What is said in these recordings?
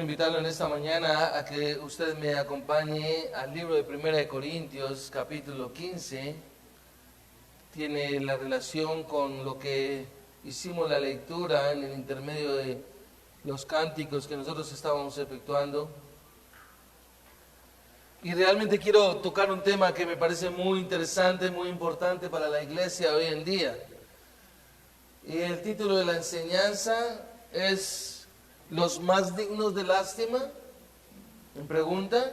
invitarlo en esta mañana a que usted me acompañe al libro de Primera de Corintios, capítulo 15. Tiene la relación con lo que hicimos la lectura en el intermedio de los cánticos que nosotros estábamos efectuando. Y realmente quiero tocar un tema que me parece muy interesante, muy importante para la iglesia hoy en día. Y el título de la enseñanza es ¿Los más dignos de lástima? En pregunta.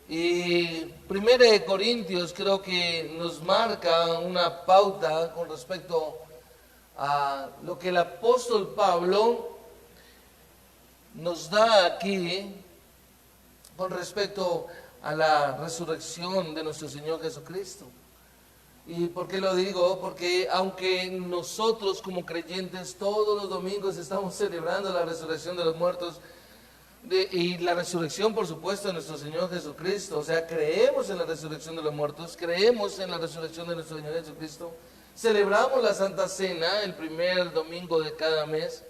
Y Primera de Corintios creo que nos marca una pauta con respecto a lo que el apóstol Pablo nos da aquí con respecto a la resurrección de nuestro Señor Jesucristo. ¿Y por qué lo digo? Porque aunque nosotros como creyentes todos los domingos estamos celebrando la resurrección de los muertos y la resurrección, por supuesto, de nuestro Señor Jesucristo, o sea, creemos en la resurrección de los muertos, creemos en la resurrección de nuestro Señor Jesucristo, celebramos la Santa Cena el primer domingo de cada mes,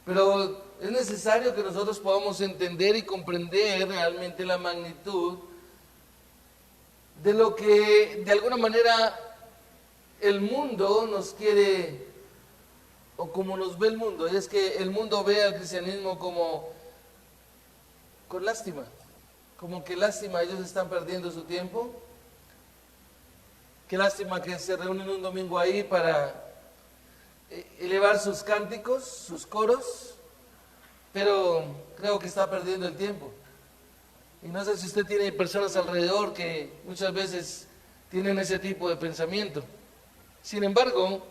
pero es necesario que nosotros podamos entender y comprender realmente la magnitud de lo que de alguna manera el mundo nos quiere, o como nos ve el mundo, y es que el mundo ve al cristianismo como con lástima, como que lástima, ellos están perdiendo su tiempo, qué lástima que se reúnen un domingo ahí para elevar sus cánticos, sus coros, pero creo que está perdiendo el tiempo. Y no sé si usted tiene personas alrededor que muchas veces tienen ese tipo de pensamiento. Sin embargo,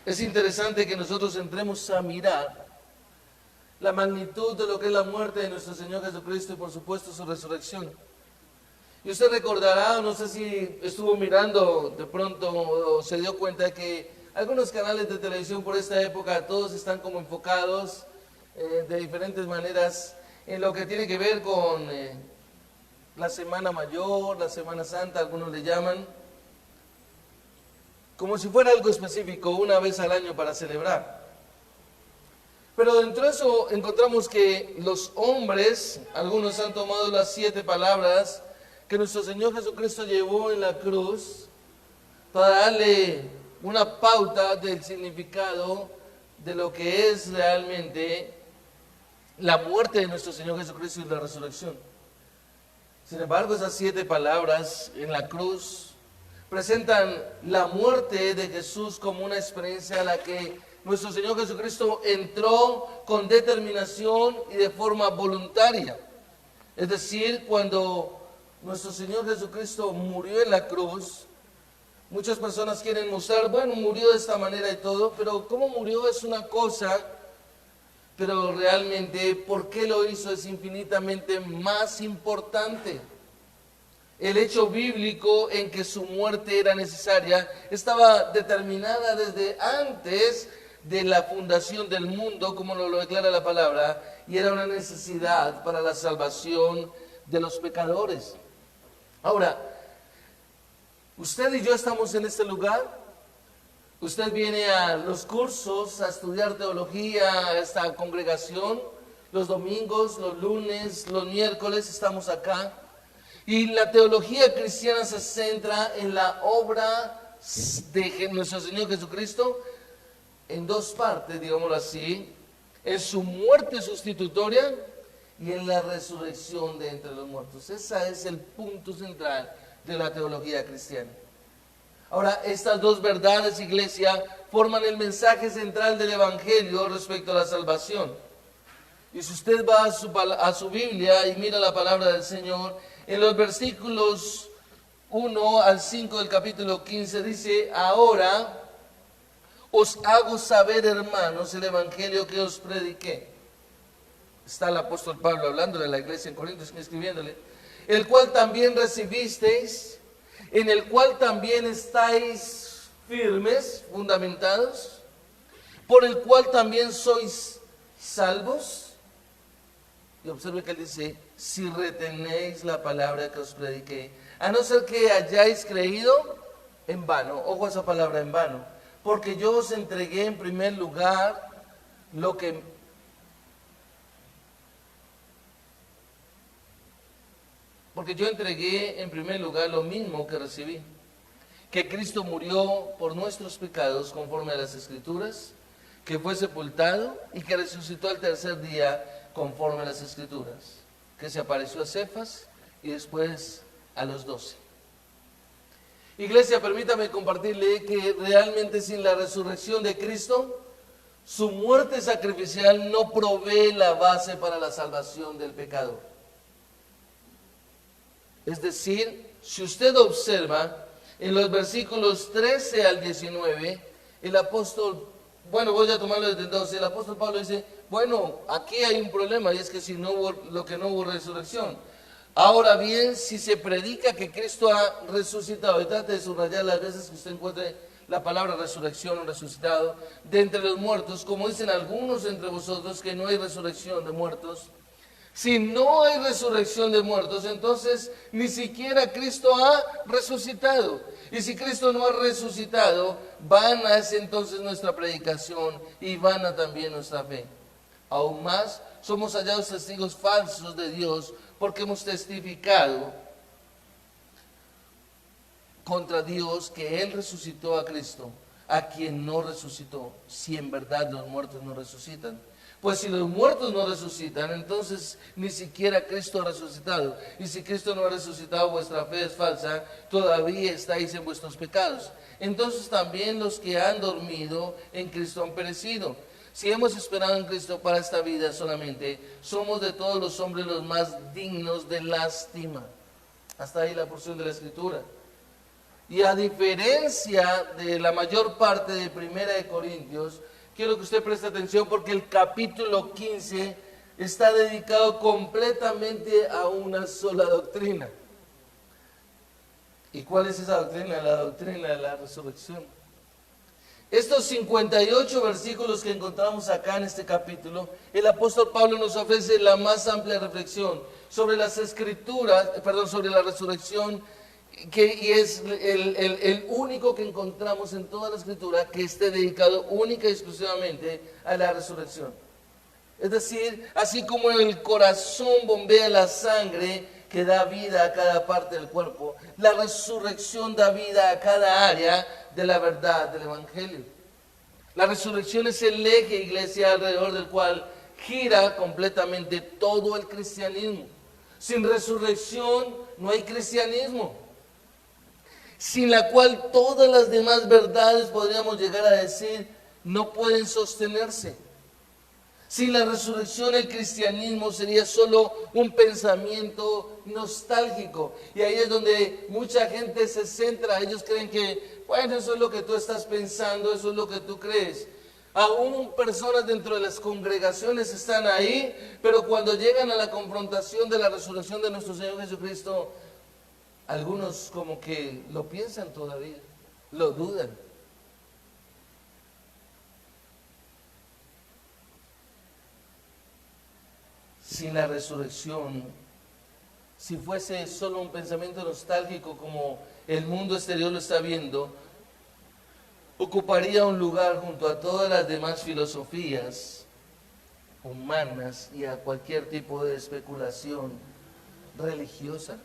es interesante que nosotros entremos a mirar la magnitud de lo que es la muerte de nuestro Señor Jesucristo y por supuesto su resurrección. Y usted recordará, no sé si estuvo mirando de pronto o se dio cuenta que algunos canales de televisión por esta época todos están como enfocados de diferentes maneras en lo que tiene que ver con la Semana Mayor, la Semana Santa, algunos le llaman, como si fuera algo específico, una vez al año para celebrar. Pero dentro de eso encontramos que los hombres, algunos han tomado las 7 palabras que nuestro Señor Jesucristo llevó en la cruz para darle una pauta del significado de lo que es realmente la muerte de nuestro Señor Jesucristo y la resurrección. Sin embargo, esas 7 palabras en la cruz presentan la muerte de Jesús como una experiencia a la que nuestro Señor Jesucristo entró con determinación y de forma voluntaria. Es decir, cuando nuestro Señor Jesucristo murió en la cruz, muchas personas quieren mostrar, bueno, murió de esta manera y todo, pero cómo murió es una cosa, pero realmente por qué lo hizo es infinitamente más importante. El hecho bíblico en que su muerte era necesaria estaba determinada desde antes de la fundación del mundo, como lo declara la palabra, y era una necesidad para la salvación de los pecadores. Ahora, usted y yo estamos en este lugar. Usted viene a los cursos a estudiar teología, a esta congregación, los domingos, los lunes, los miércoles estamos acá. Y la teología cristiana se centra en la obra de nuestro Señor Jesucristo en 2 partes, digámoslo así, en su muerte sustitutoria y en la resurrección de entre los muertos. Ese es el punto central de la teología cristiana. Ahora, estas 2 verdades, iglesia, forman el mensaje central del Evangelio respecto a la salvación. Y si usted va a su Biblia y mira la palabra del Señor, en los versículos 1 al 5 del capítulo 15 dice: ahora os hago saber, hermanos, el Evangelio que os prediqué. Está el apóstol Pablo hablándole a la iglesia en Corintios, escribiéndole, el cual también recibisteis, en el cual también estáis firmes, fundamentados, por el cual también sois salvos. Y observe que él dice, si retenéis la palabra que os prediqué, a no ser que hayáis creído en vano. Ojo a esa palabra, en vano. Porque yo os entregué en primer lugar lo que porque yo entregué en primer lugar lo mismo que recibí, que Cristo murió por nuestros pecados conforme a las Escrituras, que fue sepultado y que resucitó al tercer día conforme a las Escrituras, que se apareció a Cefas y después a los 12. Iglesia, permítame compartirle que realmente sin la resurrección de Cristo, su muerte sacrificial no provee la base para la salvación del pecador. Es decir, si usted observa en los versículos 13 al 19, el apóstol, voy a tomarlo desde entonces, el apóstol Pablo dice, aquí hay un problema, y es que si no hubo, lo que no hubo resurrección. Ahora bien, si se predica que Cristo ha resucitado, y trate de subrayar las veces que usted encuentre la palabra resurrección o resucitado, de entre los muertos, como dicen algunos entre vosotros que no hay resurrección de muertos. Si no hay resurrección de muertos, entonces ni siquiera Cristo ha resucitado. Y si Cristo no ha resucitado, vana es entonces nuestra predicación y vana también nuestra fe. Aún más, somos hallados testigos falsos de Dios porque hemos testificado contra Dios que Él resucitó a Cristo, a quien no resucitó, si en verdad los muertos no resucitan. Pues si los muertos no resucitan, entonces ni siquiera Cristo ha resucitado. Y si Cristo no ha resucitado, vuestra fe es falsa, todavía estáis en vuestros pecados. Entonces también los que han dormido en Cristo han perecido. Si hemos esperado en Cristo para esta vida solamente, somos de todos los hombres los más dignos de lástima. Hasta ahí la porción de la Escritura. Y a diferencia de la mayor parte de Primera de Corintios, quiero que usted preste atención porque el capítulo 15 está dedicado completamente a una sola doctrina. ¿Y cuál es esa doctrina? La doctrina de la resurrección. Estos 58 versículos que encontramos acá en este capítulo, el apóstol Pablo nos ofrece la más amplia reflexión sobre las escrituras, sobre la resurrección, y es el único que encontramos en toda la Escritura que esté dedicado única y exclusivamente a la resurrección. Es decir, así como el corazón bombea la sangre que da vida a cada parte del cuerpo, la resurrección da vida a cada área de la verdad del Evangelio. La resurrección es el eje, iglesia, alrededor del cual gira completamente todo el cristianismo. Sin resurrección no hay cristianismo, sin la cual todas las demás verdades, podríamos llegar a decir, no pueden sostenerse. Sin la resurrección el cristianismo sería solo un pensamiento nostálgico. Y ahí es donde mucha gente se centra. Ellos creen que, eso es lo que tú estás pensando, eso es lo que tú crees. Aún personas dentro de las congregaciones están ahí, pero cuando llegan a la confrontación de la resurrección de nuestro Señor Jesucristo, algunos como que lo piensan todavía, lo dudan. Sin la resurrección, si fuese solo un pensamiento nostálgico como el mundo exterior lo está viendo, ocuparía un lugar junto a todas las demás filosofías humanas y a cualquier tipo de especulación religiosa.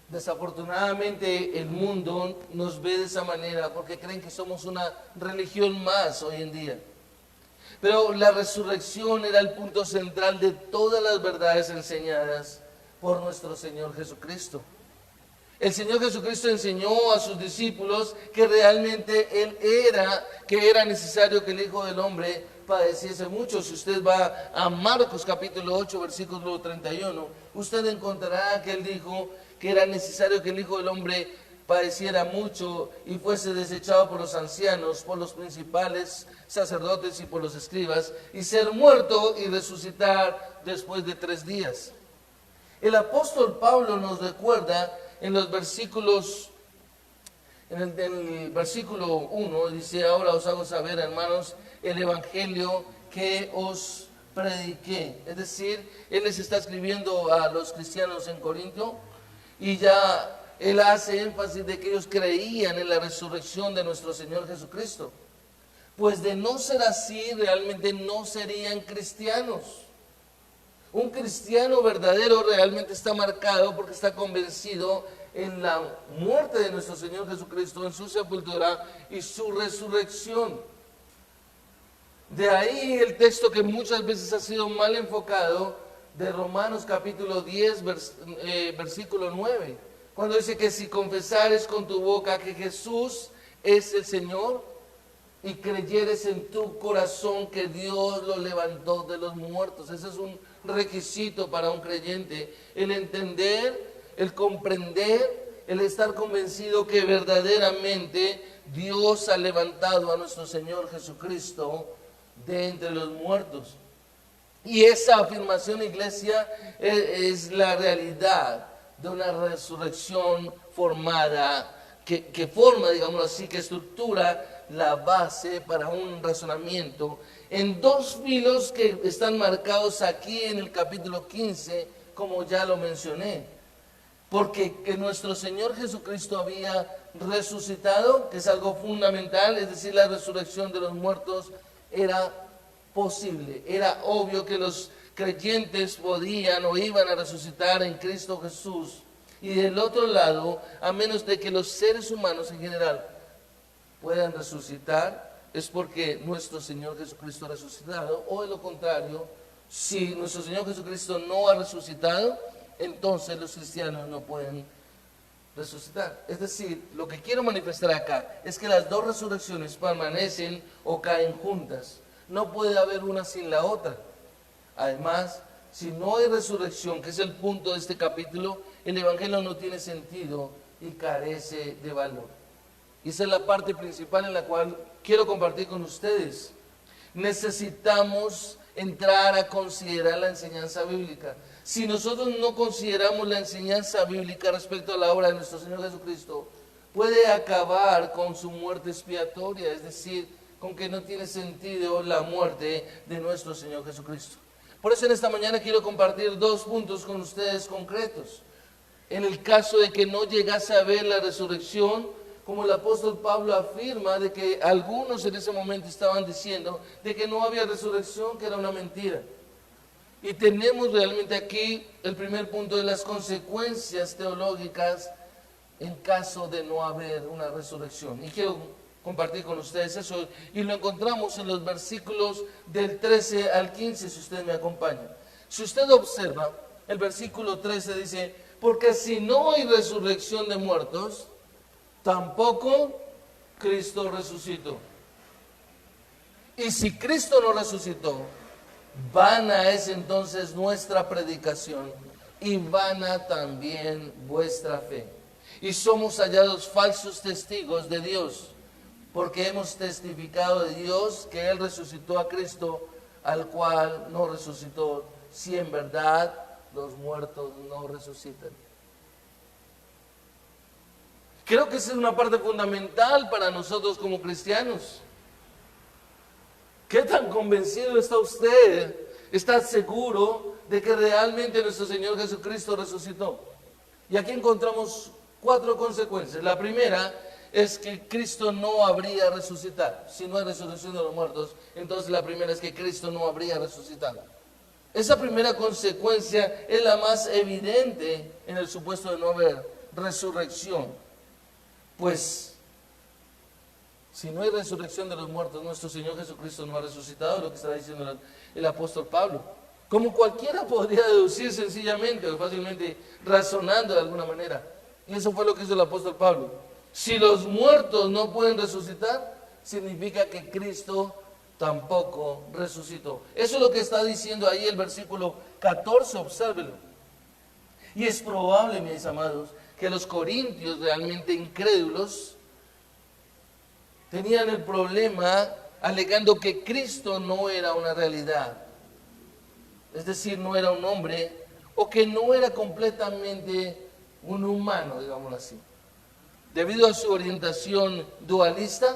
Desafortunadamente el mundo nos ve de esa manera porque creen que somos una religión más hoy en día. Pero la resurrección era el punto central de todas las verdades enseñadas por nuestro Señor Jesucristo. El Señor Jesucristo enseñó a sus discípulos que realmente que era necesario que el Hijo del Hombre padeciese mucho. Si usted va a Marcos capítulo 8, versículo 31, usted encontrará que Él dijo que era necesario que el Hijo del Hombre padeciera mucho y fuese desechado por los ancianos, por los principales sacerdotes y por los escribas, y ser muerto y resucitar después de 3 días. El apóstol Pablo nos recuerda en el versículo 1, dice: ahora os hago saber, hermanos, el evangelio que os prediqué. Es decir, él les está escribiendo a los cristianos en Corinto y ya él hace énfasis de que ellos creían en la resurrección de nuestro Señor Jesucristo. Pues de no ser así, realmente no serían cristianos. Un cristiano verdadero realmente está marcado porque está convencido en la muerte de nuestro Señor Jesucristo, en su sepultura y su resurrección. De ahí el texto que muchas veces ha sido mal enfocado de Romanos capítulo 10, versículo 9, cuando dice que si confesares con tu boca que Jesús es el Señor y creyeres en tu corazón que Dios lo levantó de los muertos. Ese es un requisito para un creyente, el entender, el comprender, el estar convencido que verdaderamente Dios ha levantado a nuestro Señor Jesucristo de entre los muertos. Y esa afirmación, iglesia, es la realidad de una resurrección formada, que forma, digamos así, que estructura la base para un razonamiento en dos filos que están marcados aquí en el capítulo 15, como ya lo mencioné. Porque que nuestro Señor Jesucristo había resucitado, que es algo fundamental, es decir, la resurrección de los muertos era posible. Era obvio que los creyentes podían o iban a resucitar en Cristo Jesús. Y del otro lado, a menos de que los seres humanos en general puedan resucitar, es porque nuestro Señor Jesucristo ha resucitado, o de lo contrario, si nuestro Señor Jesucristo no ha resucitado, entonces los cristianos no pueden resucitar. Es decir, lo que quiero manifestar acá es que las dos resurrecciones permanecen o caen juntas. No puede haber una sin la otra. Además, si no hay resurrección, que es el punto de este capítulo, el Evangelio no tiene sentido y carece de valor. Y esa es la parte principal en la cual quiero compartir con ustedes. Necesitamos entrar a considerar la enseñanza bíblica. Si nosotros no consideramos la enseñanza bíblica respecto a la obra de nuestro Señor Jesucristo, puede acabar con su muerte expiatoria, es decir, con que no tiene sentido la muerte de nuestro Señor Jesucristo. Por eso en esta mañana quiero compartir dos puntos con ustedes concretos. En el caso de que no llegase a ver la resurrección, como el apóstol Pablo afirma de que algunos en ese momento estaban diciendo de que no había resurrección, que era una mentira. Y tenemos realmente aquí el primer punto de las consecuencias teológicas en caso de no haber una resurrección. Y quiero compartir con ustedes eso, y lo encontramos en los versículos del 13 al 15, si usted me acompaña. Si usted observa, el versículo 13 dice, porque si no hay resurrección de muertos, tampoco Cristo resucitó. Y si Cristo no resucitó, vana es entonces nuestra predicación y vana también vuestra fe. Y somos hallados falsos testigos de Dios, porque hemos testificado de Dios que Él resucitó a Cristo, al cual no resucitó, si en verdad los muertos no resucitan. Creo que esa es una parte fundamental para nosotros como cristianos. ¿Qué tan convencido está usted? ¿Está seguro de que realmente nuestro Señor Jesucristo resucitó? Y aquí encontramos 4 consecuencias. La primera es que Cristo no habría resucitado. Si no hay resurrección de los muertos, entonces la primera es que Cristo no habría resucitado. Esa primera consecuencia es la más evidente en el supuesto de no haber resurrección. Pues, si no hay resurrección de los muertos, nuestro Señor Jesucristo no ha resucitado, lo que está diciendo el apóstol Pablo. Como cualquiera podría deducir sencillamente o fácilmente, razonando de alguna manera. Y eso fue lo que hizo el apóstol Pablo. Si los muertos no pueden resucitar, significa que Cristo tampoco resucitó. Eso es lo que está diciendo ahí el versículo 14, obsérvelo. Y es probable, mis amados, que los corintios realmente incrédulos tenían el problema alegando que Cristo no era una realidad. Es decir, no era un hombre o que no era completamente un humano, digámoslo así. Debido a su orientación dualista,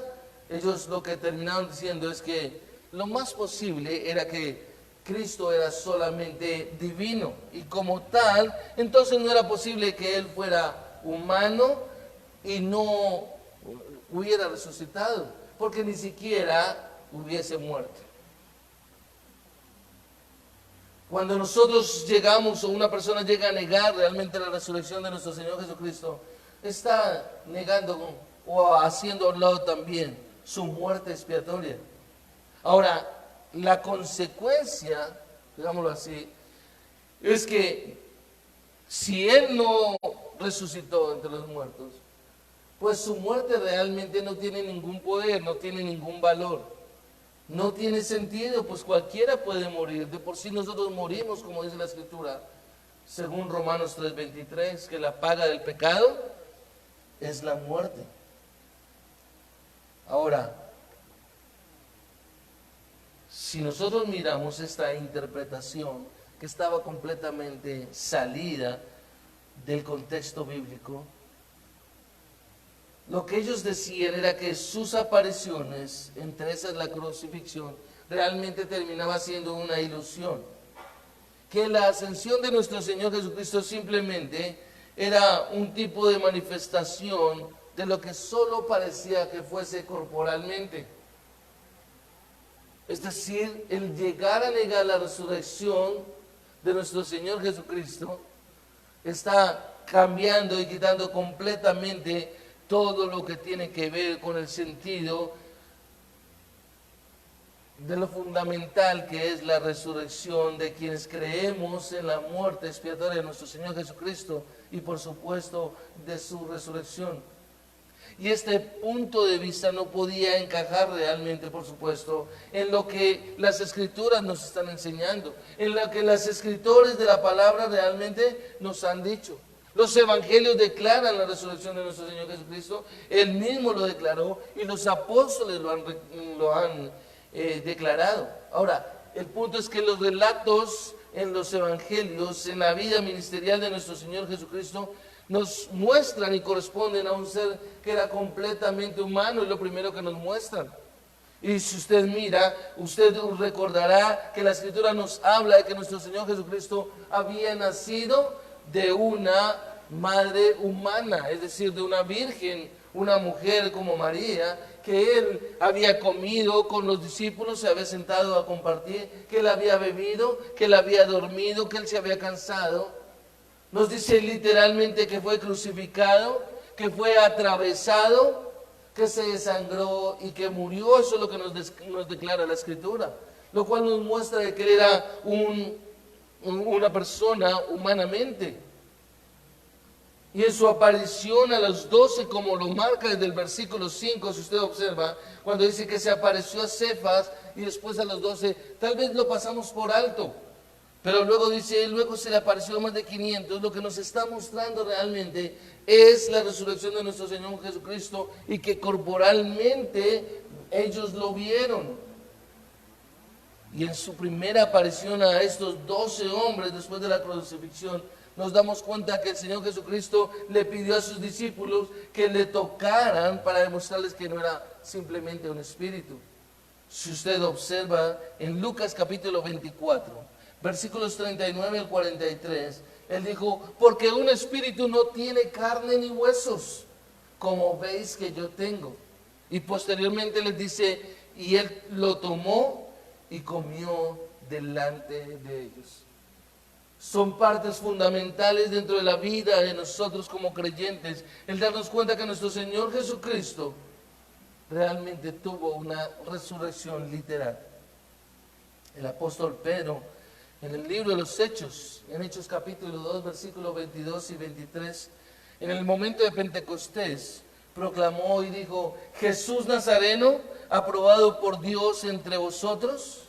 ellos lo que terminaron diciendo es que lo más posible era que Cristo era solamente divino y como tal, entonces no era posible que Él fuera humano y no hubiera resucitado, porque ni siquiera hubiese muerto. Cuando nosotros llegamos o una persona llega a negar realmente la resurrección de nuestro Señor Jesucristo, está negando o haciendo a un lado también su muerte expiatoria. Ahora, la consecuencia, digámoslo así, es que si Él no resucitó entre los muertos, pues su muerte realmente no tiene ningún poder, no tiene ningún valor. No tiene sentido, pues cualquiera puede morir. De por sí nosotros morimos, como dice la Escritura, según Romanos 3:23, que la paga del pecado es la muerte. Ahora, si nosotros miramos esta interpretación que estaba completamente salida del contexto bíblico, lo que ellos decían era que sus apariciones, entre esas la crucifixión, realmente terminaba siendo una ilusión. Que la ascensión de nuestro Señor Jesucristo simplemente era un tipo de manifestación de lo que solo parecía que fuese corporalmente. Es decir, el llegar a negar la resurrección de nuestro Señor Jesucristo está cambiando y quitando completamente todo lo que tiene que ver con el sentido de lo fundamental que es la resurrección de quienes creemos en la muerte expiatoria de nuestro Señor Jesucristo y por supuesto de su resurrección. Y este punto de vista no podía encajar realmente, por supuesto, en lo que las Escrituras nos están enseñando, en lo que los escritores de la palabra realmente nos han dicho. Los evangelios declaran la resurrección de nuestro Señor Jesucristo, Él mismo lo declaró y los apóstoles lo han declarado. Ahora, el punto es que los relatos en los evangelios, en la vida ministerial de nuestro Señor Jesucristo, nos muestran y corresponden a un ser que era completamente humano, es lo primero que nos muestran. Y si usted mira, usted recordará que la Escritura nos habla de que nuestro Señor Jesucristo había nacido de una madre humana, es decir, de una virgen, una mujer como María, que Él había comido con los discípulos, se había sentado a compartir, que Él había bebido, que Él había dormido, que Él se había cansado. Nos dice literalmente que fue crucificado, que fue atravesado, que se desangró y que murió. Eso es lo que nos declara la Escritura, lo cual nos muestra que Él era una persona humanamente. Y en su aparición a los 12, como lo marca desde el versículo 5, si usted observa, cuando dice que se apareció a Cefas y después a los 12, tal vez lo pasamos por alto, pero luego dice, luego se le apareció a más de 500. Lo que nos está mostrando realmente es la resurrección de nuestro Señor Jesucristo y que corporalmente ellos lo vieron. Y en su primera aparición a estos 12 hombres después de la crucifixión, nos damos cuenta que el Señor Jesucristo le pidió a sus discípulos que le tocaran para demostrarles que no era simplemente un espíritu. Si usted observa en Lucas capítulo 24, versículos 39 al 43, Él dijo, porque un espíritu no tiene carne ni huesos, como veis que yo tengo. Y posteriormente les dice, y Él lo tomó y comió delante de ellos. Son partes fundamentales dentro de la vida de nosotros como creyentes, el darnos cuenta que nuestro Señor Jesucristo realmente tuvo una resurrección literal. El apóstol Pedro, en el libro de los Hechos, en Hechos capítulo 2, versículos 22 y 23, en el momento de Pentecostés, proclamó y dijo, Jesús Nazareno, aprobado por Dios entre vosotros,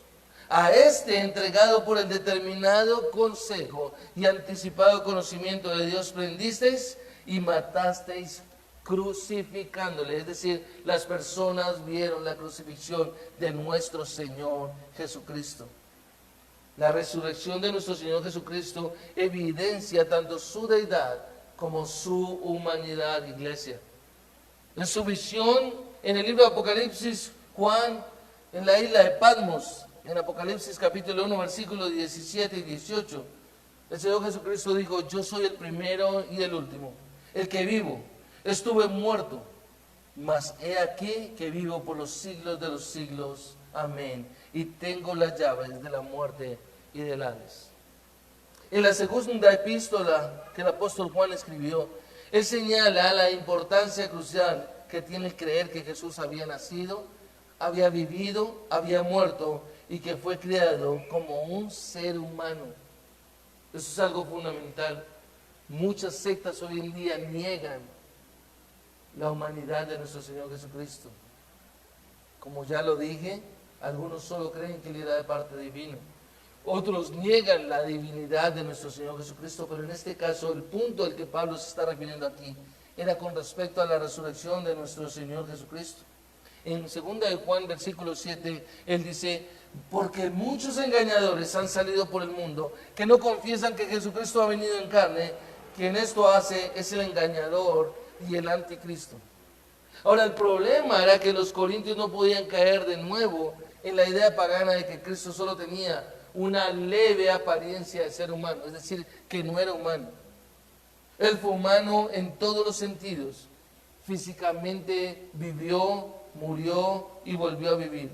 a este entregado por el determinado consejo y anticipado conocimiento de Dios prendisteis y matasteis crucificándole. Es decir, las personas vieron la crucifixión de nuestro Señor Jesucristo. La resurrección de nuestro Señor Jesucristo evidencia tanto su deidad como su humanidad, iglesia. En su visión, en el libro de Apocalipsis, Juan, en la isla de Patmos, en Apocalipsis capítulo 1, versículos 17 y 18, el Señor Jesucristo dijo, yo soy el primero y el último, el que vivo. Estuve muerto, mas he aquí que vivo por los siglos de los siglos. Amén. Y tengo las llaves de la muerte y del Hades. En la segunda epístola que el apóstol Juan escribió, él señala la importancia crucial que tiene el creer que Jesús había nacido, había vivido, había muerto y que fue creado como un ser humano. Eso es algo fundamental. Muchas sectas hoy en día niegan la humanidad de nuestro Señor Jesucristo. Como ya lo dije, algunos solo creen que Él era de parte divina. Otros niegan la divinidad de nuestro Señor Jesucristo, pero en este caso el punto al que Pablo se está refiriendo aquí era con respecto a la resurrección de nuestro Señor Jesucristo. En 2 de Juan, versículo 7, él dice, porque muchos engañadores han salido por el mundo que no confiesan que Jesucristo ha venido en carne, quien esto hace es el engañador y el anticristo. Ahora, el problema era que los corintios no podían caer de nuevo en la idea pagana de que Cristo solo tenía una leve apariencia de ser humano, es decir, que no era humano. Él fue humano en todos los sentidos. Físicamente vivió, murió y volvió a vivir.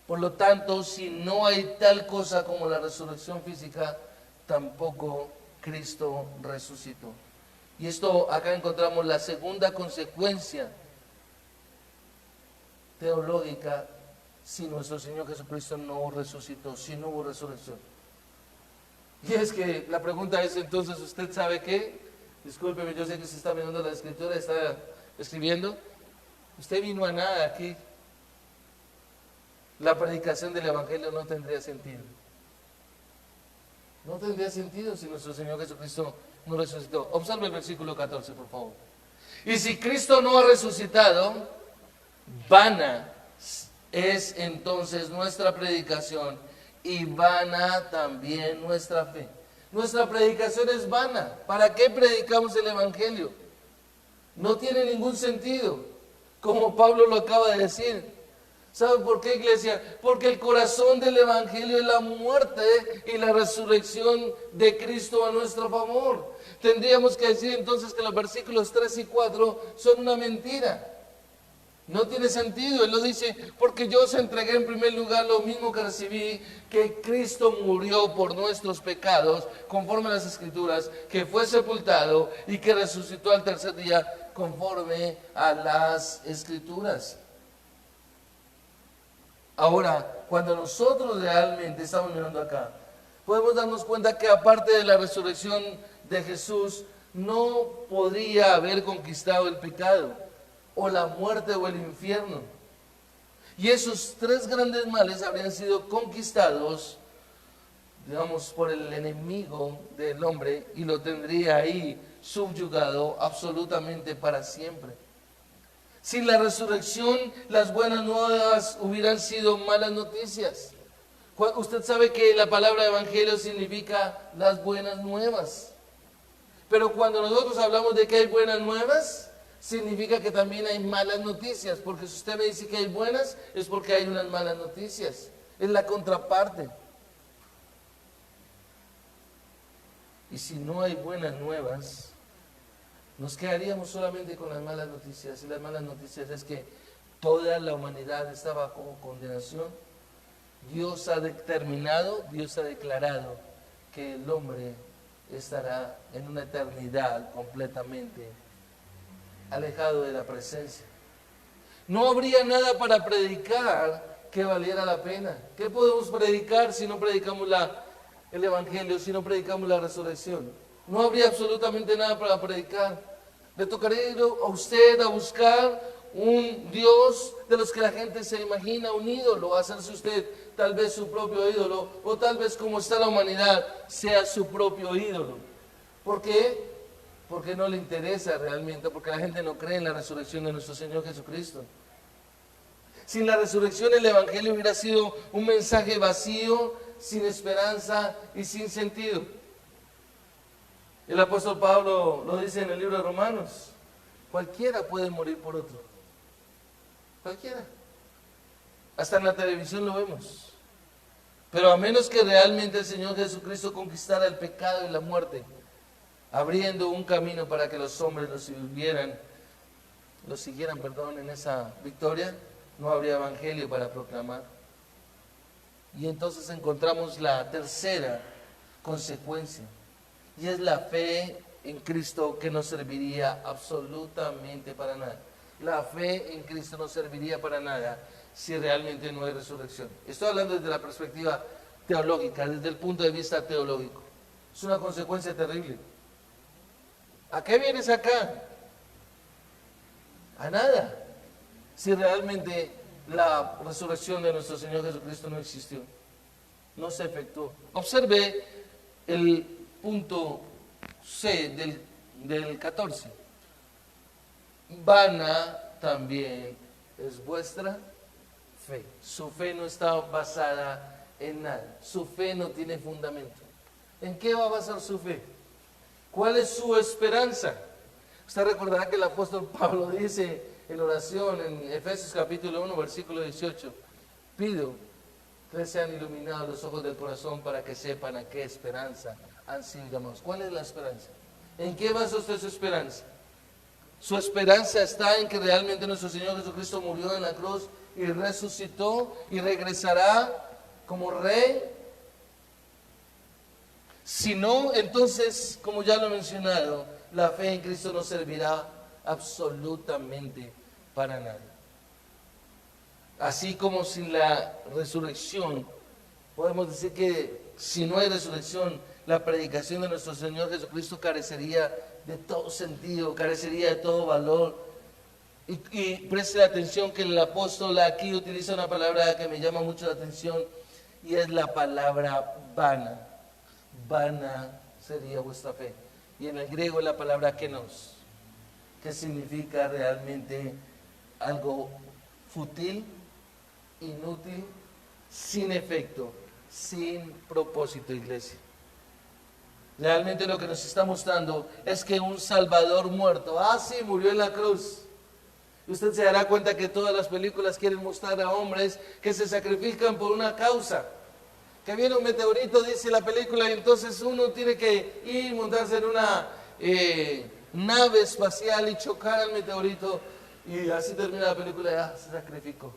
Por lo tanto, si no hay tal cosa como la resurrección física, tampoco Cristo resucitó. Y esto acá encontramos la segunda consecuencia teológica si nuestro Señor Jesucristo no resucitó, si no hubo resurrección. Y es que la pregunta es entonces, ¿usted sabe qué? Discúlpeme, yo sé que se está mirando la escritura, está escribiendo. Usted vino a nada aquí. La predicación del Evangelio no tendría sentido. No tendría sentido si nuestro Señor Jesucristo no resucitó. Observe el versículo 14, por favor. Y si Cristo no ha resucitado, vana es entonces nuestra predicación y vana también nuestra fe. Nuestra predicación es vana. ¿Para qué predicamos el Evangelio? No tiene ningún sentido, como Pablo lo acaba de decir. ¿Sabe por qué, iglesia? Porque el corazón del Evangelio es la muerte y la resurrección de Cristo a nuestro favor. Tendríamos que decir entonces que los versículos 3 y 4 son una mentira. No tiene sentido. Él lo dice, porque yo os entregué en primer lugar lo mismo que recibí, que Cristo murió por nuestros pecados, conforme a las Escrituras, que fue sepultado y que resucitó al tercer día, conforme a las Escrituras. Ahora, cuando nosotros realmente estamos mirando acá, podemos darnos cuenta que aparte de la resurrección de Jesús, no podría haber conquistado el pecado, o la muerte o el infierno. Y esos tres grandes males habrían sido conquistados, digamos, por el enemigo del hombre, y lo tendría ahí subyugado absolutamente para siempre. Sin la resurrección, las buenas nuevas hubieran sido malas noticias. Usted sabe que la palabra evangelio significa las buenas nuevas. Pero cuando nosotros hablamos de que hay buenas nuevas, significa que también hay malas noticias. Porque si usted me dice que hay buenas, es porque hay unas malas noticias. Es la contraparte. Y si no hay buenas nuevas, nos quedaríamos solamente con las malas noticias. Y las malas noticias es que toda la humanidad está bajo condenación. Dios ha determinado, Dios ha declarado que el hombre estará en una eternidad completamente alejado de la presencia. No habría nada para predicar que valiera la pena. ¿Qué podemos predicar si no predicamos el Evangelio, si no predicamos la resurrección? No habría absolutamente nada para predicar. Le tocaría ir a usted a buscar un Dios de los que la gente se imagina, un ídolo, hacerse usted tal vez su propio ídolo, o tal vez como está la humanidad, sea su propio ídolo. ¿Por qué? Porque no le interesa realmente, porque la gente no cree en la resurrección de nuestro Señor Jesucristo. Sin la resurrección el Evangelio hubiera sido un mensaje vacío, sin esperanza y sin sentido. El apóstol Pablo lo dice en el libro de Romanos, cualquiera puede morir por otro. Cualquiera. Hasta en la televisión lo vemos. Pero a menos que realmente el Señor Jesucristo conquistara el pecado y la muerte, abriendo un camino para que los hombres lo siguieran en esa victoria, no habría evangelio para proclamar. Y entonces encontramos la tercera consecuencia. Y es la fe en Cristo que no serviría absolutamente para nada. La fe en Cristo no serviría para nada si realmente no hay resurrección. Estoy hablando desde la perspectiva teológica, desde el punto de vista teológico. Es una consecuencia terrible. ¿A qué vienes acá? A nada. Si realmente la resurrección de nuestro Señor Jesucristo no existió, no se efectuó. Observe el punto C del 14. Vana también es vuestra fe. Su fe no está basada en nada. Su fe no tiene fundamento. ¿En qué va a basar su fe? ¿Cuál es su esperanza? Usted recordará que el apóstol Pablo dice en oración en Efesios capítulo 1, versículo 18, pido que les sean iluminados los ojos del corazón para que sepan a qué esperanza han sido llamados. ¿Cuál es la esperanza? ¿En qué basa usted su esperanza? Su esperanza está en que realmente nuestro Señor Jesucristo murió en la cruz y resucitó y regresará como Rey. Si no, entonces, como ya lo he mencionado, la fe en Cristo no servirá absolutamente para nada. Así como sin la resurrección, podemos decir que si no hay resurrección, la predicación de nuestro Señor Jesucristo carecería de todo sentido, carecería de todo valor. Y preste atención que el apóstol aquí utiliza una palabra que me llama mucho la atención y es la palabra vana. Vana sería vuestra fe. Y en el griego es la palabra kenos, que significa realmente algo fútil, inútil, sin efecto, sin propósito, iglesia. Realmente lo que nos está mostrando es que un Salvador muerto, sí, murió en la cruz. Y usted se dará cuenta que todas las películas quieren mostrar a hombres que se sacrifican por una causa. Que viene un meteorito, dice la película, y entonces uno tiene que ir, montarse en una nave espacial y chocar al meteorito. Y así termina la película, ya se sacrificó.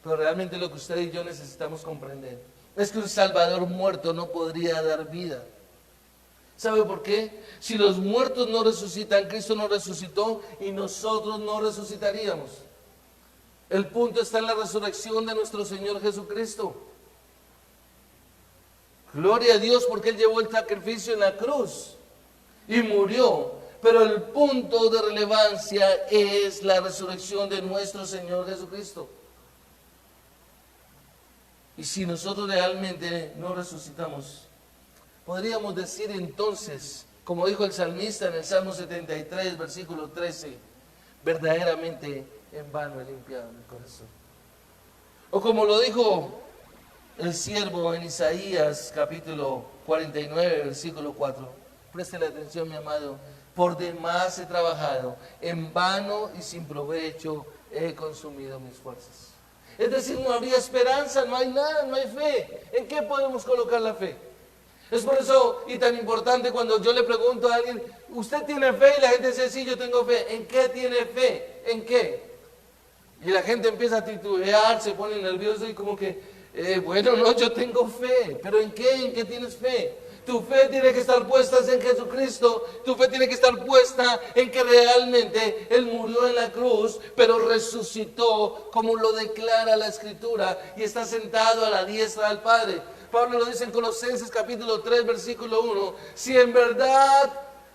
Pero realmente lo que usted y yo necesitamos comprender es que un Salvador muerto no podría dar vida. ¿Sabe por qué? Si los muertos no resucitan, Cristo no resucitó y nosotros no resucitaríamos. El punto está en la resurrección de nuestro Señor Jesucristo. Gloria a Dios porque Él llevó el sacrificio en la cruz y murió. Pero el punto de relevancia es la resurrección de nuestro Señor Jesucristo. Y si nosotros realmente no resucitamos, podríamos decir entonces, como dijo el salmista en el Salmo 73, versículo 13, verdaderamente en vano he limpiado mi corazón. O como lo dijo el siervo en Isaías capítulo 49, versículo 4. Préstele atención, mi amado. Por demás he trabajado, en vano y sin provecho he consumido mis fuerzas. Es decir, no habría esperanza, no hay nada, no hay fe. ¿En qué podemos colocar la fe? Es por eso y tan importante cuando yo le pregunto a alguien, ¿usted tiene fe? Y la gente dice, sí, yo tengo fe. ¿En qué tiene fe? ¿En qué? Y la gente empieza a titubear, se pone nervioso y como que, bueno, no, yo tengo fe. ¿Pero en qué? ¿En qué tienes fe? Tu fe tiene que estar puesta en Jesucristo. Tu fe tiene que estar puesta en que realmente Él murió en la cruz, pero resucitó como lo declara la Escritura y está sentado a la diestra del Padre. Pablo lo dice en Colosenses capítulo 3, versículo 1. Si en verdad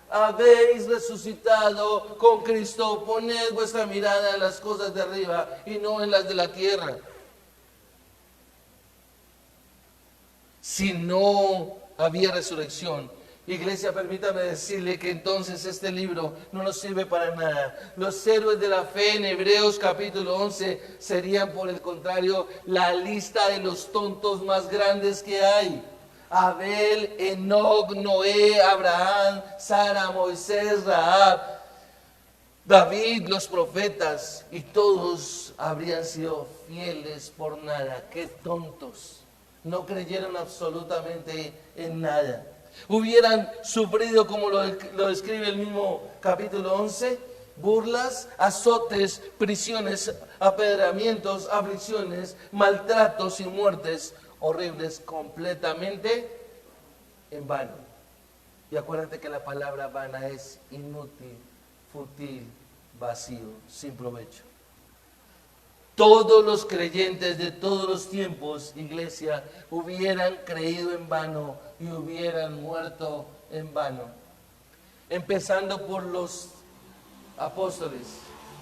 habéis resucitado con Cristo, poned vuestra mirada en las cosas de arriba y no en las de la tierra. Si no había resurrección, iglesia, permítame decirle que entonces este libro no nos sirve para nada. Los héroes de la fe en Hebreos capítulo 11 serían, por el contrario, la lista de los tontos más grandes que hay. Abel, Enoc, Noé, Abraham, Sara, Moisés, Rahab, David, los profetas, y todos habrían sido fieles por nada. ¡Qué tontos! No creyeron absolutamente en nada. Hubieran sufrido, como lo describe el mismo capítulo 11, burlas, azotes, prisiones, apedramientos, aflicciones, maltratos y muertes horribles, completamente en vano. Y acuérdate que la palabra vana es inútil, fútil, vacío, sin provecho. Todos los creyentes de todos los tiempos, iglesia, hubieran creído en vano y hubieran muerto en vano. Empezando por los apóstoles.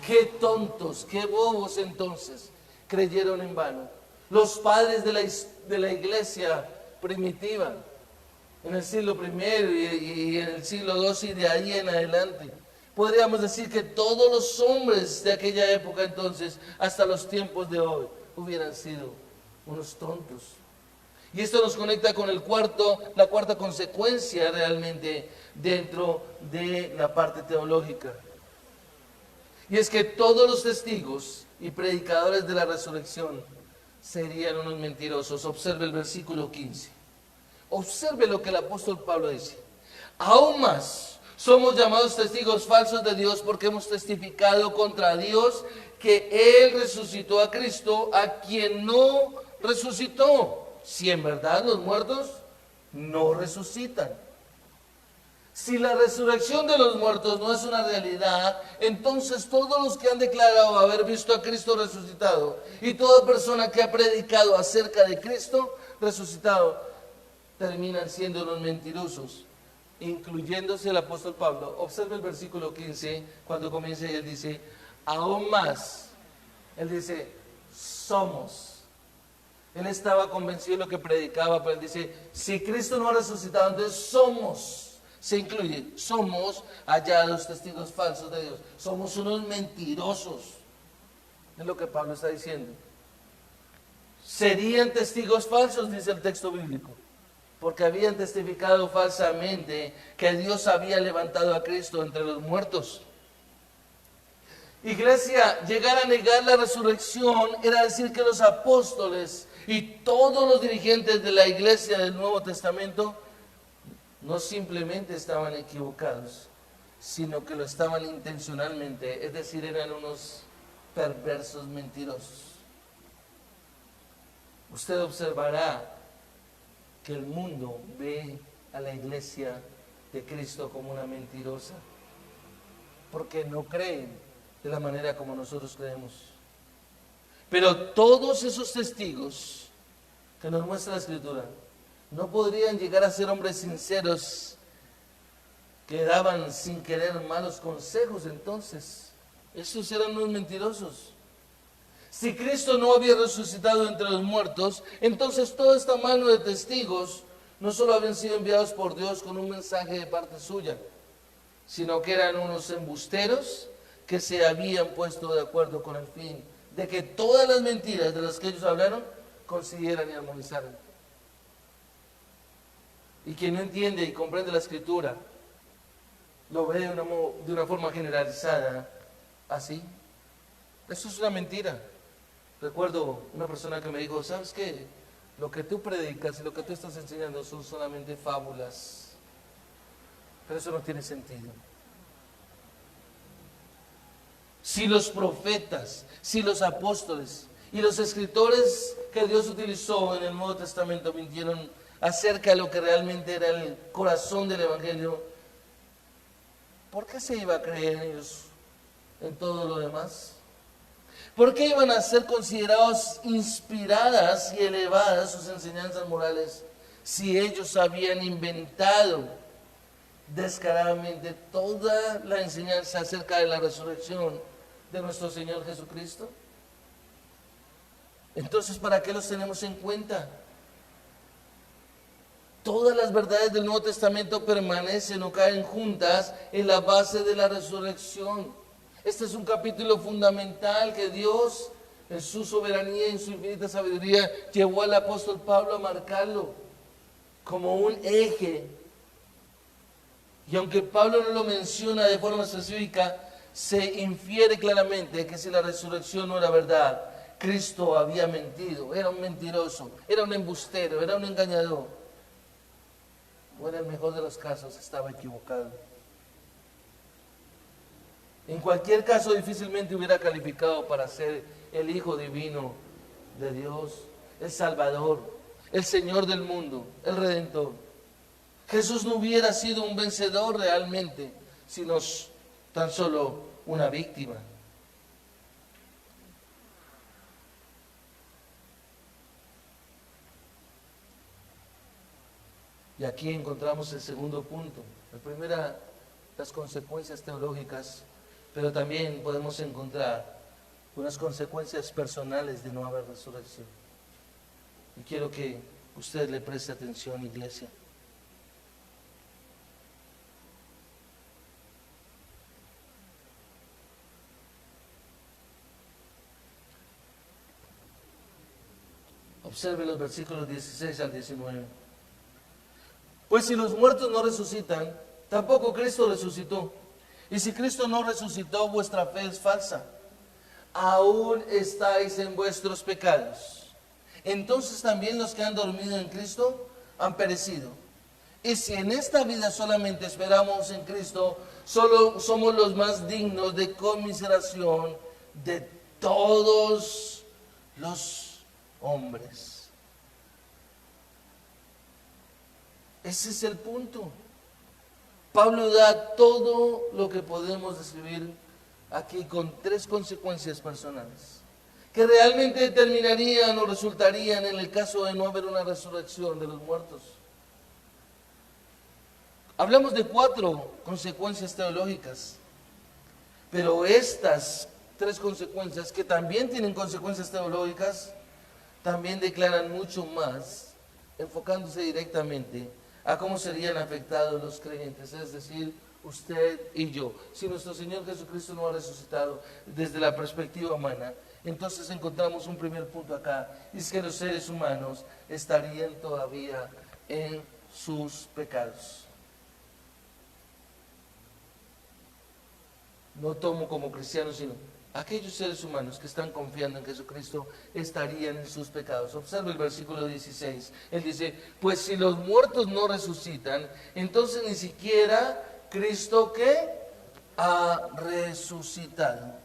Qué tontos, qué bobos entonces creyeron en vano. Los padres de la iglesia primitiva, en el siglo I y en el siglo II y de ahí en adelante. Podríamos decir que todos los hombres de aquella época entonces, hasta los tiempos de hoy, hubieran sido unos tontos. Y esto nos conecta con la cuarta consecuencia realmente dentro de la parte teológica. Y es que todos los testigos y predicadores de la resurrección serían unos mentirosos. Observe el versículo 15. Observe lo que el apóstol Pablo dice. Aún más, somos llamados testigos falsos de Dios porque hemos testificado contra Dios que Él resucitó a Cristo, a quien no resucitó. Si en verdad los muertos no resucitan. Si la resurrección de los muertos no es una realidad, entonces todos los que han declarado haber visto a Cristo resucitado y toda persona que ha predicado acerca de Cristo resucitado terminan siendo unos mentirosos, incluyéndose el apóstol Pablo. Observe el versículo 15, cuando comienza y él dice, aún más, él dice, somos. Él estaba convencido de lo que predicaba, pero él dice, si Cristo no ha resucitado, entonces somos. Se incluye, somos hallados testigos falsos de Dios. Somos unos mentirosos. Es lo que Pablo está diciendo. Serían testigos falsos, dice el texto bíblico, porque habían testificado falsamente que Dios había levantado a Cristo entre los muertos. Iglesia, llegar a negar la resurrección era decir que los apóstoles y todos los dirigentes de la iglesia del Nuevo Testamento no simplemente estaban equivocados, sino que lo estaban intencionalmente, es decir, eran unos perversos mentirosos. Usted observará que el mundo ve a la iglesia de Cristo como una mentirosa, porque no creen de la manera como nosotros creemos. Pero todos esos testigos que nos muestra la Escritura no podrían llegar a ser hombres sinceros que daban sin querer malos consejos. Entonces, esos eran unos mentirosos. Si Cristo no había resucitado entre los muertos, entonces toda esta mano de testigos no solo habían sido enviados por Dios con un mensaje de parte suya, sino que eran unos embusteros que se habían puesto de acuerdo con el fin de que todas las mentiras de las que ellos hablaron consiguieran y armonizaran. Y quien no entiende y comprende la Escritura lo ve de una forma generalizada así. Eso es una mentira. Recuerdo una persona que me dijo, ¿sabes qué? Lo que tú predicas y lo que tú estás enseñando son solamente fábulas. Pero eso no tiene sentido. Si los profetas, si los apóstoles y los escritores que Dios utilizó en el Nuevo Testamento mintieron acerca de lo que realmente era el corazón del Evangelio, ¿por qué se iba a creer en ellos en todo lo demás? ¿Por qué iban a ser considerados inspiradas y elevadas sus enseñanzas morales si ellos habían inventado descaradamente toda la enseñanza acerca de la resurrección de nuestro Señor Jesucristo? Entonces, ¿para qué los tenemos en cuenta? Todas las verdades del Nuevo Testamento permanecen o caen juntas en la base de la resurrección. Este es un capítulo fundamental que Dios, en su soberanía y en su infinita sabiduría, llevó al apóstol Pablo a marcarlo como un eje. Y aunque Pablo no lo menciona de forma específica, se infiere claramente que si la resurrección no era verdad, Cristo había mentido, era un mentiroso, era un embustero, era un engañador. O en el mejor de los casos estaba equivocado. En cualquier caso, difícilmente hubiera calificado para ser el Hijo Divino de Dios, el Salvador, el Señor del mundo, el Redentor. Jesús no hubiera sido un vencedor realmente, sino tan solo una víctima. Y aquí encontramos el segundo punto. La primera, las consecuencias teológicas, pero también podemos encontrar unas consecuencias personales de no haber resurrección. Y quiero que usted le preste atención, iglesia. Observe los versículos 16 al 19. Pues si los muertos no resucitan, tampoco Cristo resucitó. Y si Cristo no resucitó, vuestra fe es falsa. Aún estáis en vuestros pecados. Entonces también los que han dormido en Cristo han perecido. Y si en esta vida solamente esperamos en Cristo, solo somos los más dignos de conmiseración de todos los hombres. Ese es el punto. Pablo da todo lo que podemos describir aquí con tres consecuencias personales que realmente determinarían o resultarían en el caso de no haber una resurrección de los muertos. Hablamos de 4 consecuencias teológicas, pero estas 3 consecuencias, que también tienen consecuencias teológicas, también declaran mucho más, enfocándose directamente a cómo serían afectados los creyentes, es decir, usted y yo. Si nuestro Señor Jesucristo no ha resucitado desde la perspectiva humana, entonces encontramos un primer punto acá, y es que los seres humanos estarían todavía en sus pecados. No tomo como cristianos, sino aquellos seres humanos que están confiando en Jesucristo estarían en sus pecados. Observe el versículo 16. Él dice, pues si los muertos no resucitan, entonces ni siquiera Cristo que ha resucitado.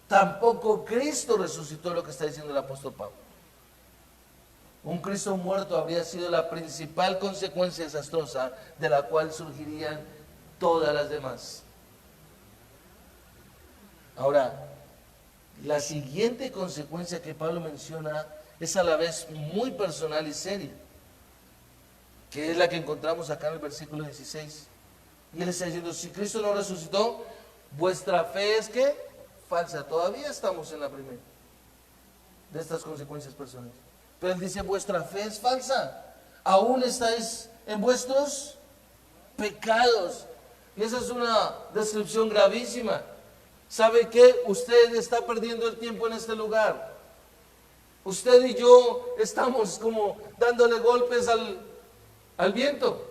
Tampoco Cristo resucitó, lo que está diciendo el apóstol Pablo. Un Cristo muerto habría sido la principal consecuencia desastrosa de la cual surgirían todas las demás. Ahora, la siguiente consecuencia que Pablo menciona es a la vez muy personal y seria, que es la que encontramos acá en el versículo 16. Y él está diciendo, si Cristo no resucitó, vuestra fe es que falsa. Todavía estamos en la primera de estas consecuencias personales. Pero él dice, vuestra fe es falsa. Aún estáis en vuestros pecados. Y esa es una descripción gravísima. ¿Sabe qué? Usted está perdiendo el tiempo en este lugar. Usted y yo estamos como dándole golpes al viento.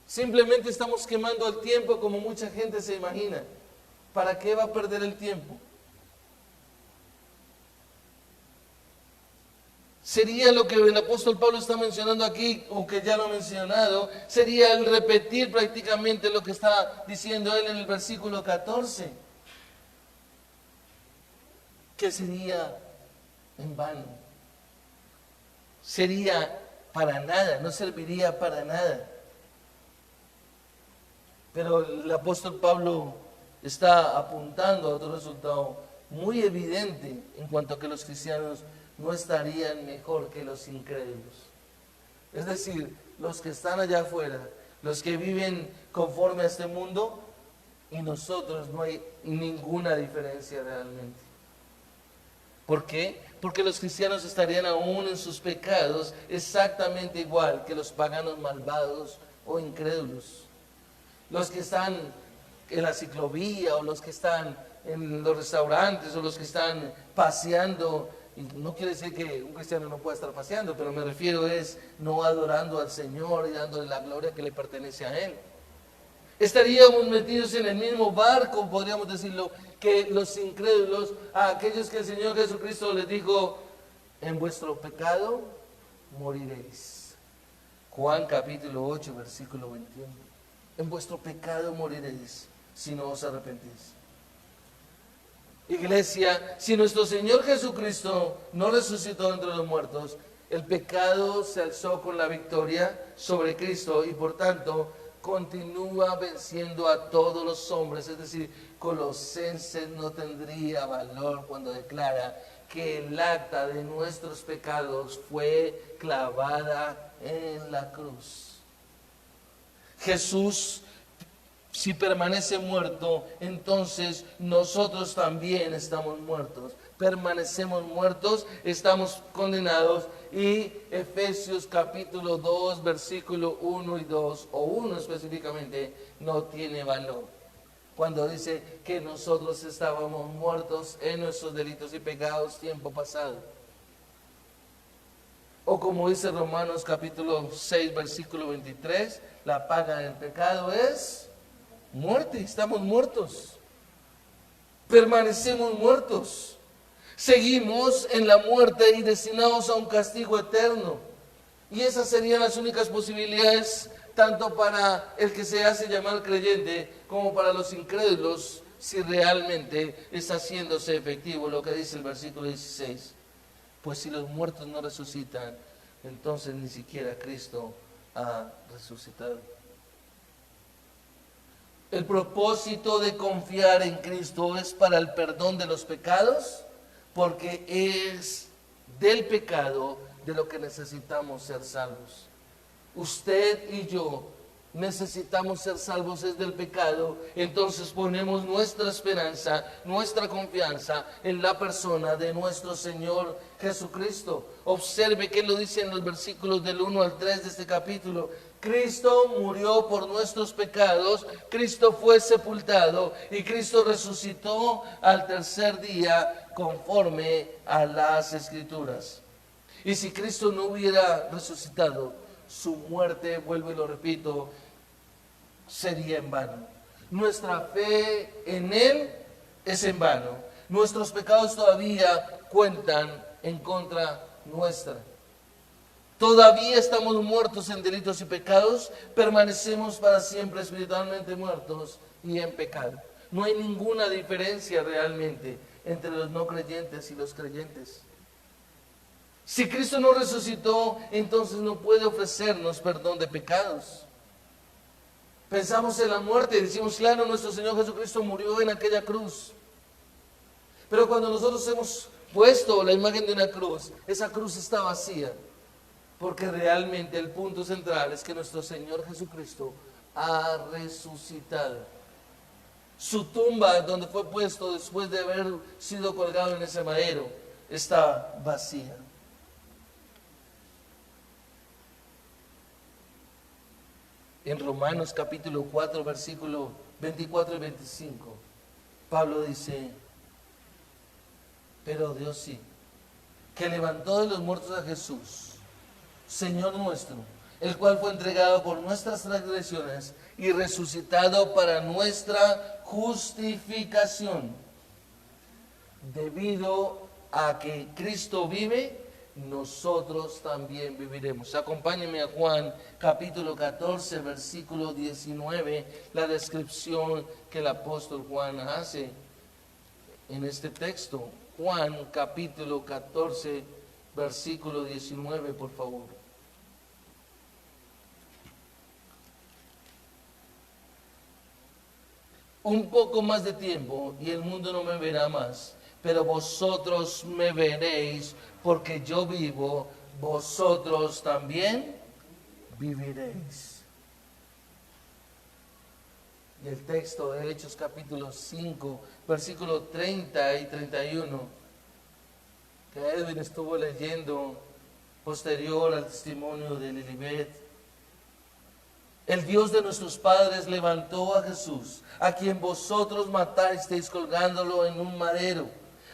Simplemente estamos quemando el tiempo como mucha gente se imagina. ¿Para qué va a perder el tiempo? Sería lo que el apóstol Pablo está mencionando aquí, o que ya lo ha mencionado, sería el repetir prácticamente lo que está diciendo él en el versículo 14, que sería en vano, sería para nada, no serviría para nada. Pero el apóstol Pablo está apuntando a otro resultado muy evidente en cuanto a que los cristianos no estarían mejor que los incrédulos. Es decir, los que están allá afuera, los que viven conforme a este mundo, y nosotros no hay ninguna diferencia realmente. ¿Por qué? Porque los cristianos estarían aún en sus pecados exactamente igual que los paganos malvados o incrédulos. Los que están en la ciclovía, o los que están en los restaurantes, o los que están paseando. Y no quiere decir que un cristiano no pueda estar paseando, pero me refiero es no adorando al Señor y dándole la gloria que le pertenece a Él. Estaríamos metidos en el mismo barco, podríamos decirlo, que los incrédulos, a aquellos que el Señor Jesucristo les dijo, en vuestro pecado moriréis. Juan capítulo 8, versículo 21. En vuestro pecado moriréis si no os arrepentís. Iglesia, si nuestro Señor Jesucristo no resucitó entre los muertos, El pecado se alzó con la victoria sobre Cristo y por tanto continúa venciendo a todos los hombres. Es decir, Colosenses no tendría valor cuando declara que el acta de nuestros pecados fue clavada en la cruz. Jesús, si permanece muerto, entonces nosotros también estamos muertos. Permanecemos muertos, estamos condenados. Y Efesios capítulo 2, versículo 1 y 2, o 1 específicamente, no tiene valor. Cuando dice que nosotros estábamos muertos en nuestros delitos y pecados tiempo pasado. O como dice Romanos capítulo 6, versículo 23, la paga del pecado es muerte, estamos muertos. Permanecemos muertos. Seguimos en la muerte y destinados a un castigo eterno. Y esas serían las únicas posibilidades, tanto para el que se hace llamar creyente como para los incrédulos, si realmente está haciéndose efectivo lo que dice el versículo 16. Pues si los muertos no resucitan, entonces ni siquiera Cristo ha resucitado. El propósito de confiar en Cristo es para el perdón de los pecados, porque es del pecado de lo que necesitamos ser salvos. Usted y yo necesitamos ser salvos es del pecado, entonces ponemos nuestra esperanza, nuestra confianza en la persona de nuestro Señor Jesucristo. Observe que lo dice en los versículos del 1 al 3 de este capítulo. Cristo murió por nuestros pecados, Cristo fue sepultado y Cristo resucitó al tercer día conforme a las Escrituras. Y si Cristo no hubiera resucitado, su muerte, vuelvo y lo repito, sería en vano. Nuestra fe en Él es en vano. Nuestros pecados todavía cuentan en contra nuestra. Todavía estamos muertos en delitos y pecados, permanecemos para siempre espiritualmente muertos y en pecado. No hay ninguna diferencia realmente entre los no creyentes y los creyentes. Si Cristo no resucitó, entonces no puede ofrecernos perdón de pecados. Pensamos en la muerte y decimos, claro, nuestro Señor Jesucristo murió en aquella cruz. Pero cuando nosotros hemos puesto la imagen de una cruz, esa cruz está vacía. Porque realmente el punto central es que nuestro Señor Jesucristo ha resucitado. Su tumba, donde fue puesto después de haber sido colgado en ese madero, está vacía. En Romanos capítulo 4, versículo 24 y 25, Pablo dice, pero Dios sí, que levantó de los muertos a Jesús, Señor nuestro, el cual fue entregado por nuestras transgresiones y resucitado para nuestra justificación. Debido a que Cristo vive, nosotros también viviremos. Acompáñenme a Juan capítulo 14, versículo 19, la descripción que el apóstol Juan hace en este texto. Juan capítulo 14, versículo 19, por favor. Un poco más de tiempo y el mundo no me verá más, pero vosotros me veréis, porque yo vivo, vosotros también viviréis. Y el texto de Hechos capítulo 5, versículos 30 y 31, que Edwin estuvo leyendo posterior al testimonio de Lilibet. El Dios de nuestros padres levantó a Jesús, a quien vosotros matasteis colgándolo en un madero.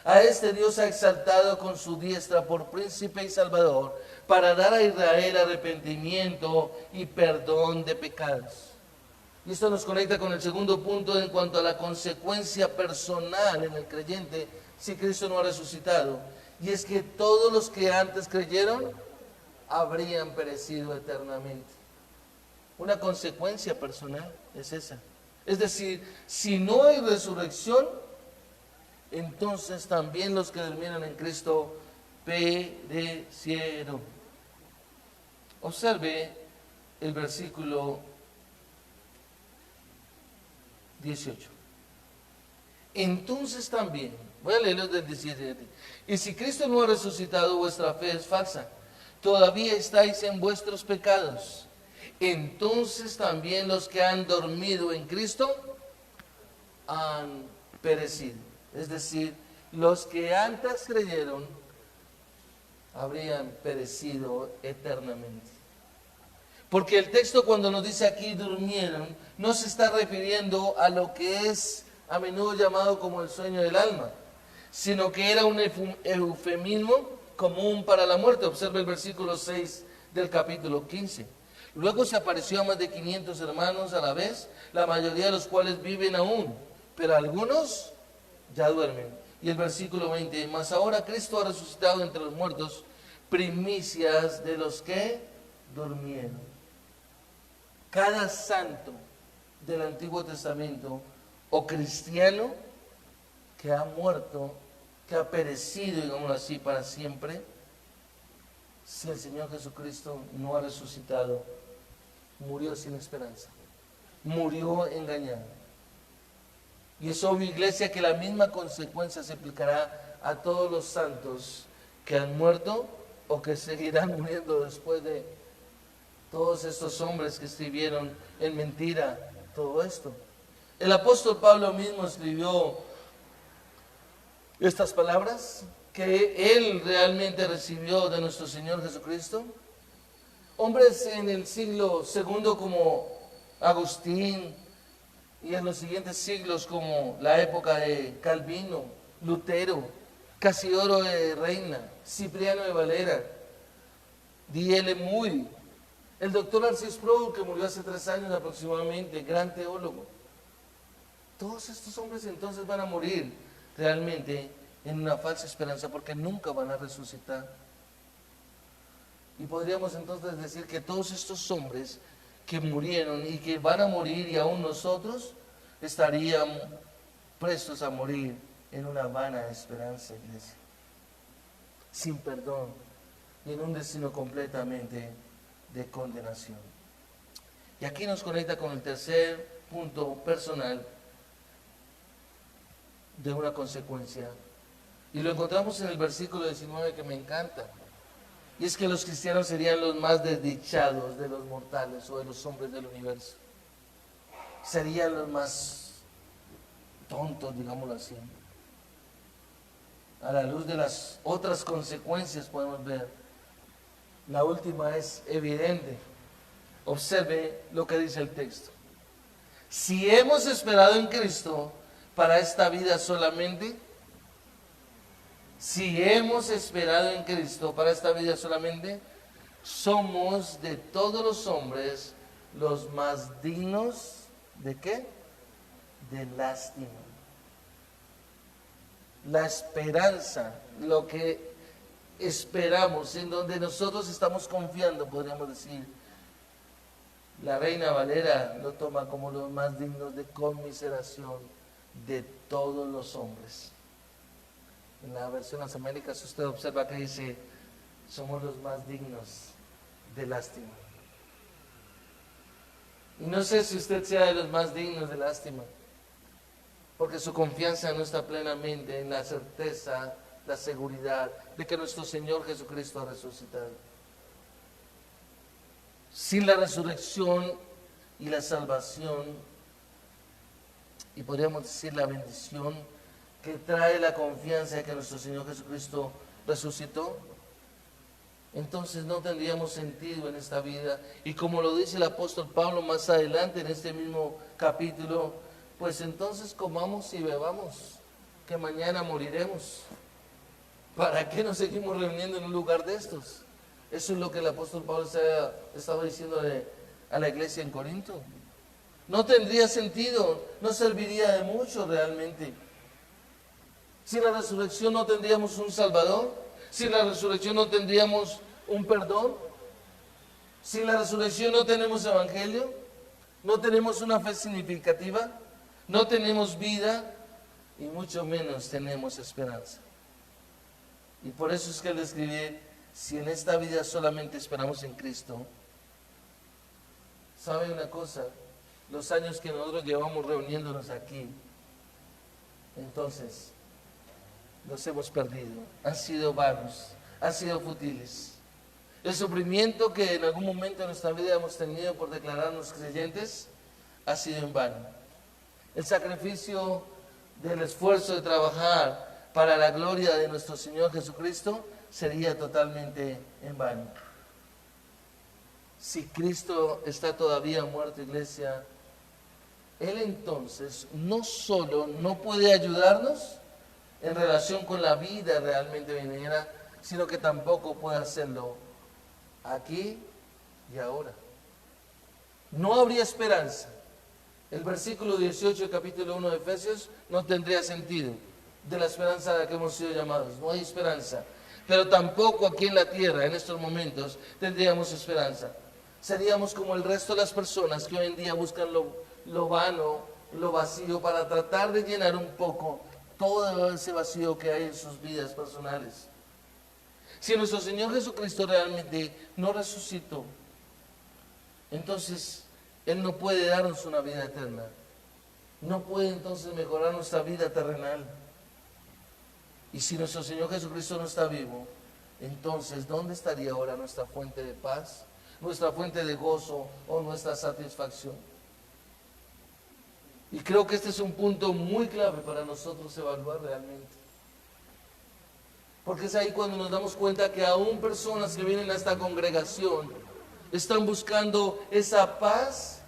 A este Dios ha exaltado con su diestra por príncipe y salvador, para dar a Israel arrepentimiento y perdón de pecados. Y esto nos conecta con el segundo punto en cuanto a la consecuencia personal en el creyente si Cristo no ha resucitado. Y es que todos los que antes creyeron habrían perecido eternamente. Una consecuencia personal es esa. Es decir, si no hay resurrección, entonces también los que durmieron en Cristo perecieron. Observe el versículo 18. Entonces también, voy a leerlo del 17. Y si Cristo no ha resucitado, vuestra fe es falsa. Todavía estáis en vuestros pecados. Entonces también los que han dormido en Cristo han perecido. Es decir, los que antes creyeron habrían perecido eternamente. Porque el texto cuando nos dice aquí durmieron, no se está refiriendo a lo que es a menudo llamado como el sueño del alma, sino que era un eufemismo común para la muerte. Observe el versículo 6 del capítulo 15. Luego se apareció a más de 500 hermanos a la vez, la mayoría de los cuales viven aún, pero algunos ya duermen. Y el versículo 20, mas ahora Cristo ha resucitado entre los muertos, primicias de los que durmieron. Cada santo del Antiguo Testamento o cristiano que ha muerto, que ha perecido, digamos así, para siempre, si el Señor Jesucristo no ha resucitado, murió sin esperanza, murió engañado. Y es obvio, iglesia, que la misma consecuencia se aplicará a todos los santos que han muerto o que seguirán muriendo después de todos estos hombres que escribieron en mentira todo esto. El apóstol Pablo mismo escribió estas palabras que él realmente recibió de nuestro Señor Jesucristo. Hombres en el siglo segundo como Agustín y en los siguientes siglos como la época de Calvino, Lutero, Casiodoro de Reina, Cipriano de Valera, D.L. Moody, el doctor Arcis Sproul, que murió hace 3 años aproximadamente, gran teólogo. Todos estos hombres entonces van a morir realmente en una falsa esperanza porque nunca van a resucitar. Y podríamos entonces decir que todos estos hombres que murieron y que van a morir y aún nosotros estarían prestos a morir en una vana esperanza, iglesia, sin perdón y en un destino completamente de condenación. Y aquí nos conecta con el tercer punto personal de una consecuencia. Y lo encontramos en el versículo 19 que me encanta. Y es que los cristianos serían los más desdichados de los mortales o de los hombres del universo. Serían los más tontos, digámoslo así. A la luz de las otras consecuencias podemos ver. La última es evidente. Observe lo que dice el texto. Si hemos esperado en Cristo para esta vida solamente, si hemos esperado en Cristo para esta vida solamente, somos de todos los hombres los más dignos ¿de qué? De lástima. La esperanza, lo que esperamos, en donde nosotros estamos confiando, podríamos decir. La Reina Valera lo toma como los más dignos de conmiseración de todos los hombres. En la versión de las Américas usted observa que dice, somos los más dignos de lástima. Y no sé si usted sea de los más dignos de lástima, porque su confianza no está plenamente en la certeza, la seguridad de que nuestro Señor Jesucristo ha resucitado. Sin la resurrección y la salvación, y podríamos decir la bendición que trae la confianza de que nuestro Señor Jesucristo resucitó, entonces no tendríamos sentido en esta vida. Y como lo dice el apóstol Pablo más adelante en este mismo capítulo, pues entonces comamos y bebamos, que mañana moriremos. ¿Para qué nos seguimos reuniendo en un lugar de estos? Eso es lo que el apóstol Pablo estaba diciendo a la iglesia en Corinto. No tendría sentido, no serviría de mucho realmente. Sin la resurrección no tendríamos un Salvador. Sin la resurrección no tendríamos un perdón. Sin la resurrección no tenemos evangelio. No tenemos una fe significativa. No tenemos vida y mucho menos tenemos esperanza. Y por eso es que le escribí Si en esta vida solamente esperamos en Cristo, ¿sabe una cosa? Los años que nosotros llevamos reuniéndonos aquí, entonces los hemos perdido. Han sido vanos, han sido fútiles. El sufrimiento que en algún momento de nuestra vida hemos tenido por declararnos creyentes ha sido en vano. El sacrificio del esfuerzo de trabajar para la gloria de nuestro Señor Jesucristo sería totalmente en vano. Si Cristo está todavía muerto, iglesia, Él entonces no solo no puede ayudarnos en relación con la vida realmente venidera, sino que tampoco puede hacerlo aquí y ahora. No habría esperanza. El versículo 18 del capítulo 1 de Efesios no tendría sentido de la esperanza a la que hemos sido llamados. No hay esperanza. Pero tampoco aquí en la tierra, en estos momentos, tendríamos esperanza. Seríamos como el resto de las personas que hoy en día buscan lo vano, lo vacío, para tratar de llenar un poco todo ese vacío que hay en sus vidas personales. Si nuestro Señor Jesucristo realmente no resucitó, entonces Él no puede darnos una vida eterna. No puede entonces mejorar nuestra vida terrenal. Y si nuestro Señor Jesucristo no está vivo, entonces ¿dónde estaría ahora nuestra fuente de paz, nuestra fuente de gozo o nuestra satisfacción? Y creo que este es un punto muy clave para nosotros evaluar realmente. Porque es ahí cuando nos damos cuenta que aún personas que vienen a esta congregación están buscando esa paz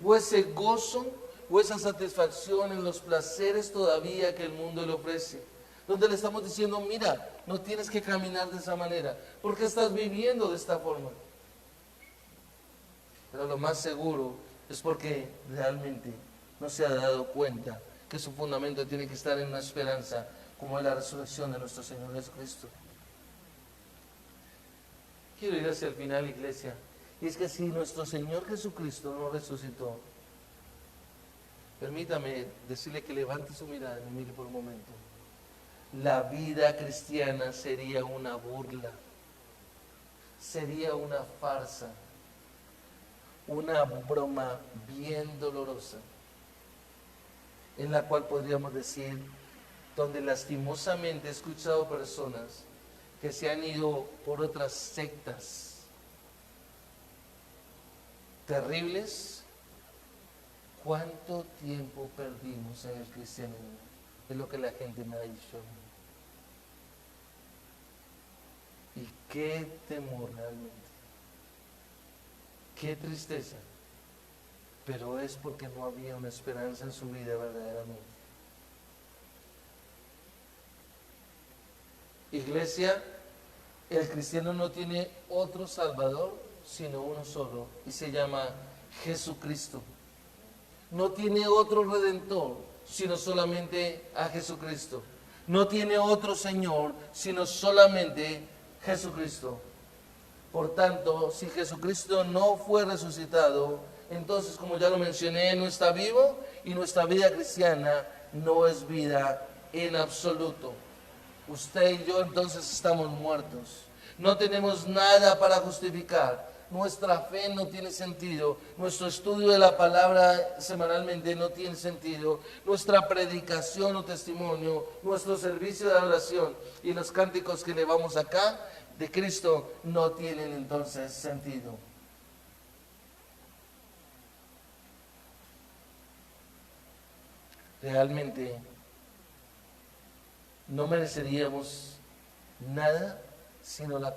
o ese gozo o esa satisfacción en los placeres todavía que el mundo le ofrece. Donde le estamos diciendo, mira, no tienes que caminar de esa manera, porque estás viviendo de esta forma. Pero lo más seguro es porque realmente no se ha dado cuenta que su fundamento tiene que estar en una esperanza como es la resurrección de nuestro Señor Jesucristo. Quiero ir hacia el final, iglesia. Y es que si nuestro Señor Jesucristo no resucitó, permítame decirle que levante su mirada y mire por un momento. La vida cristiana sería una burla, sería una farsa, una broma bien dolorosa, en la cual podríamos decir, donde lastimosamente he escuchado personas que se han ido por otras sectas terribles. ¿Cuánto tiempo perdimos en el cristianismo? Es lo que la gente me ha dicho. Y qué temor realmente, qué tristeza, pero es porque no había una esperanza en su vida verdaderamente. Iglesia, el cristiano no tiene otro salvador sino uno solo, y se llama Jesucristo. No tiene otro redentor sino solamente a Jesucristo. No tiene otro Señor sino solamente Jesucristo. Por tanto, si Jesucristo no fue resucitado, entonces, como ya lo mencioné, no está vivo, y nuestra vida cristiana no es vida en absoluto. Usted y yo entonces estamos muertos. No tenemos nada para justificar. Nuestra fe no tiene sentido. Nuestro estudio de la palabra semanalmente no tiene sentido. Nuestra predicación o testimonio, nuestro servicio de adoración y los cánticos que elevamos acá de Cristo no tienen entonces sentido. Realmente no mereceríamos nada sino la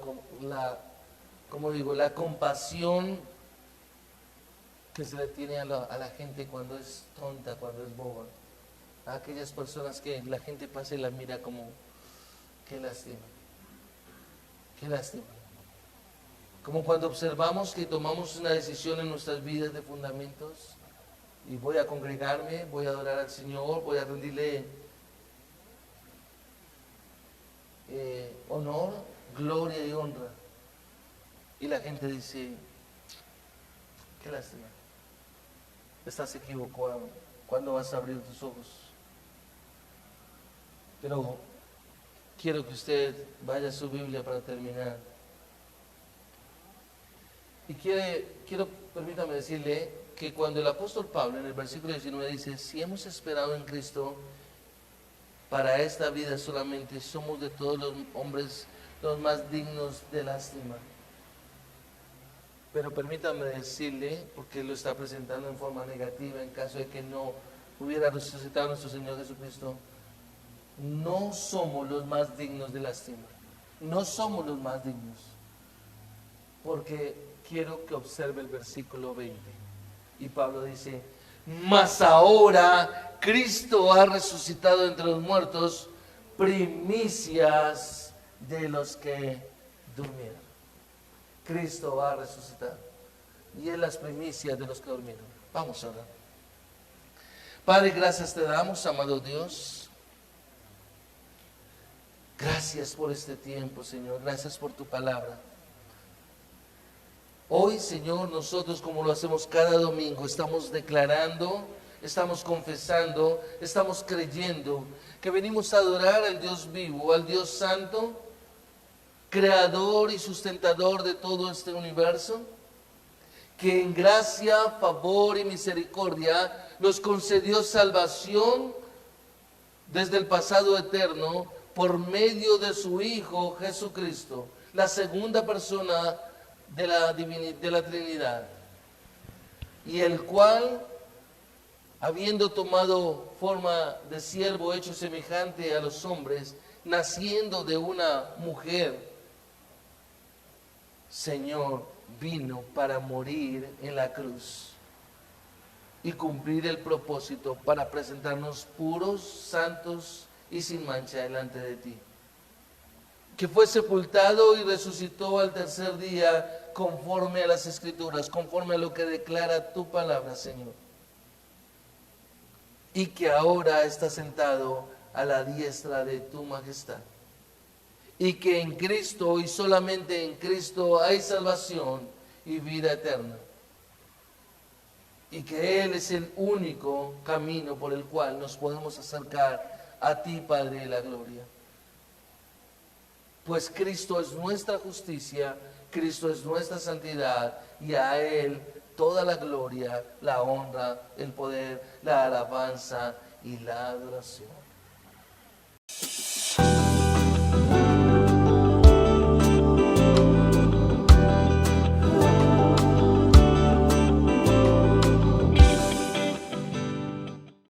compasión que se le tiene a la gente cuando es tonta, cuando es boba. A aquellas personas que la gente pasa y la mira como, qué lástima, qué lástima. Como cuando observamos que tomamos una decisión en nuestras vidas de fundamentos, y voy a congregarme, voy a adorar al Señor, voy a rendirle honor, gloria y honra. Y la gente dice, qué lástima, estás equivocado, ¿cuándo vas a abrir tus ojos? Pero quiero que usted vaya a su Biblia para terminar Y quiero, permítame decirle que cuando el apóstol Pablo en el versículo 19 dice, si hemos esperado en Cristo para esta vida solamente, somos de todos los hombres los más dignos de lástima. Pero permítame decirle, porque lo está presentando en forma negativa, en caso de que no hubiera resucitado nuestro Señor Jesucristo, no somos los más dignos de lástima. No somos los más dignos. Porque quiero que observe el versículo 20. Y Pablo dice, mas ahora Cristo ha resucitado entre los muertos, primicias de los que durmieron. Cristo ha resucitado y es las primicias de los que durmieron. Vamos a orar. Padre, gracias te damos, amado Dios. Gracias por este tiempo, Señor. Gracias por tu palabra. Hoy, Señor, nosotros, como lo hacemos cada domingo, estamos declarando, estamos confesando, estamos creyendo que venimos a adorar al Dios vivo, al Dios santo, creador y sustentador de todo este universo, que en gracia, favor y misericordia nos concedió salvación desde el pasado eterno por medio de su Hijo Jesucristo, la segunda persona de la Trinidad, y el cual, habiendo tomado forma de siervo hecho semejante a los hombres, naciendo de una mujer, Señor, vino para morir en la cruz y cumplir el propósito para presentarnos puros, santos y sin mancha delante de ti. Que fue sepultado y resucitó al tercer día conforme a las Escrituras, conforme a lo que declara tu palabra, Señor. Y que ahora está sentado a la diestra de tu majestad. Y que en Cristo y solamente en Cristo hay salvación y vida eterna. Y que Él es el único camino por el cual nos podemos acercar a ti, Padre de la gloria. Pues Cristo es nuestra justicia, Cristo es nuestra santidad, y a Él toda la gloria, la honra, el poder, la alabanza y la adoración.